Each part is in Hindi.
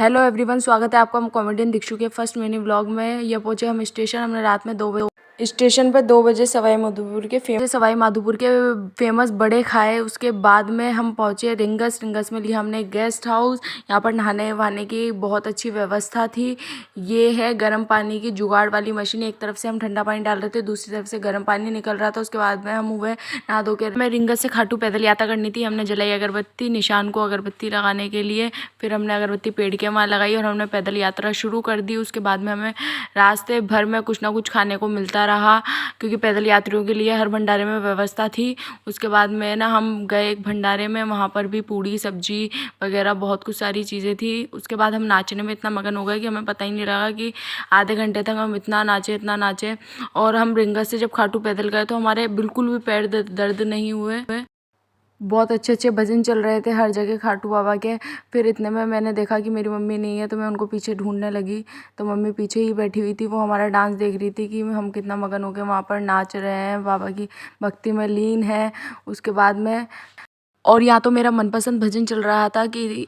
हेलो एवरीवन, स्वागत है आपका कॉमेडियन दीक्षु के फर्स्ट मिनी व्लॉग में। ये पहुंचे हम स्टेशन। हमने रात में 2 बजे स्टेशन पे 2 बजे सवाई माधोपुर के फेमस बड़े खाए। उसके बाद में हम पहुंचे रिंगस में लिया हमने गेस्ट हाउस। यहाँ पर नहाने वहाने की बहुत अच्छी व्यवस्था थी। ये है गर्म पानी की जुगाड़ वाली मशीन। एक तरफ से हम ठंडा पानी डाल रहे थे, दूसरी तरफ से गर्म पानी निकल रहा था। उसके बाद में हम हुए नहा धो के। मैं रिंगस से खाटू पैदल यात्रा करनी थी। हमने जलाई अगरबत्ती निशान को अगरबत्ती लगाने के लिए। फिर हमने अगरबत्ती पेड़ के वहाँ लगाई और हमने पैदल यात्रा शुरू कर दी। उसके बाद में हमें रास्ते भर में कुछ ना कुछ खाने को मिलता रहा, क्योंकि पैदल यात्रियों के लिए हर भंडारे में व्यवस्था थी। उसके बाद में ना हम गए एक भंडारे में, वहाँ पर भी पूड़ी सब्जी वगैरह बहुत कुछ सारी चीज़ें थी। उसके बाद हम नाचने में इतना मगन हो गए कि हमें पता ही नहीं लगा कि आधे घंटे तक हम इतना नाचे। और हम रिंगस से जब खाटू पैदल गए तो हमारे बिल्कुल भी पैर दर्द नहीं हुए। बहुत अच्छे अच्छे भजन चल रहे थे हर जगह खाटू बाबा के। फिर इतने में मैंने देखा कि मेरी मम्मी नहीं है, तो मैं उनको पीछे ढूंढने लगी। तो मम्मी पीछे ही बैठी हुई थी, वो हमारा डांस देख रही थी कि हम कितना मगन होकर वहाँ पर नाच रहे हैं, बाबा की भक्ति में लीन है। उसके बाद में और यहाँ तो मेरा मनपसंद भजन चल रहा था कि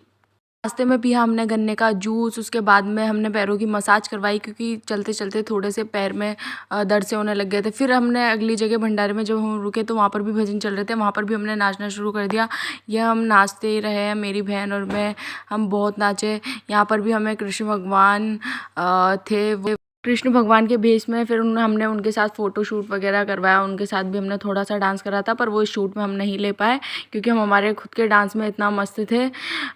रास्ते में पिया हमने गन्ने का जूस। उसके बाद में हमने पैरों की मसाज करवाई, क्योंकि चलते चलते थोड़े से पैर में दर्द से होने लग गए थे। फिर हमने अगली जगह भंडारे में जब हम रुके तो वहाँ पर भी भजन चल रहे थे, वहाँ पर भी हमने नाचना शुरू कर दिया। यह हम नाचते ही रहे हैं, मेरी बहन और मैं। हम बहुत नाचे। यहाँ पर भी हमें कृष्ण भगवान थे, वो कृष्ण भगवान के भेष में। फिर हमने उनके साथ फ़ोटो शूट वगैरह करवाया। उनके साथ भी हमने थोड़ा सा डांस करा था, पर वो इस शूट में हम नहीं ले पाए, क्योंकि हम हमारे खुद के डांस में इतना मस्त थे।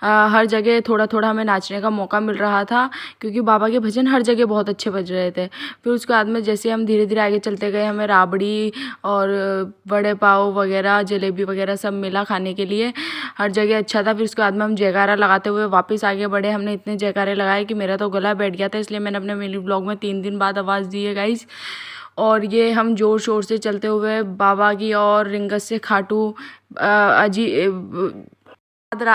हर जगह थोड़ा थोड़ा हमें नाचने का मौका मिल रहा था, क्योंकि बाबा के भजन हर जगह बहुत अच्छे बज रहे थे। फिर उसके बाद में जैसे हम धीरे धीरे आगे चलते गए, हमें राबड़ी और बड़े पाव वगैरह जलेबी वगैरह सब मिला खाने के लिए। हर जगह अच्छा था। फिर उसके बाद में हम जयकारा लगाते हुए वापस आगे बढ़े। हमने इतने जयकारे लगाए कि मेरा तो गला बैठ गया था, इसलिए मैंने अपने मिनी ब्लॉग में 3 दिन बाद आवाज़ दी है गाइस। और ये हम ज़ोर शोर से चलते हुए बाबा की और रिंगस से खाटू अजी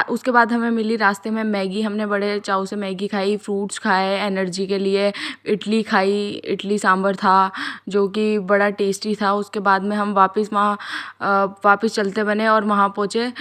उसके बाद हमें मिली रास्ते में मैगी। हमने बड़े चाव से मैगी खाई, फ्रूट्स खाए एनर्जी के लिए, इडली खाई, इडली सांभर था जो कि बड़ा टेस्टी था। उसके बाद में हम वापस चलते बने और वहाँ पहुँचे।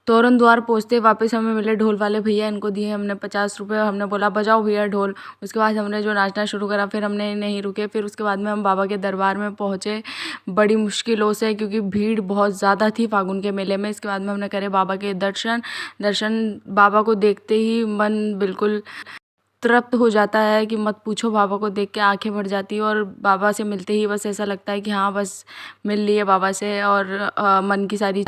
तोरण द्वार पहुँचते वापस हमें मिले ढोल वाले भैया। इनको दिए हमने 50 रुपये। हमने बोला बजाओ भैया ढोल। उसके बाद हमने जो नाचना शुरू करा, फिर हमने नहीं रुके। फिर उसके बाद में हम बाबा के दरबार में पहुँचे बड़ी मुश्किलों से, क्योंकि भीड़ बहुत ज़्यादा थी फागुन के मेले में। इसके बाद में हमने करे बाबा के दर्शन। बाबा को देखते ही मन बिल्कुल तृप्त हो जाता है कि मत पूछो। बाबा को देख के आंखें भर जाती है, और बाबा से मिलते ही बस ऐसा लगता है कि हाँ बस मिल लिए बाबा से, और मन की सारी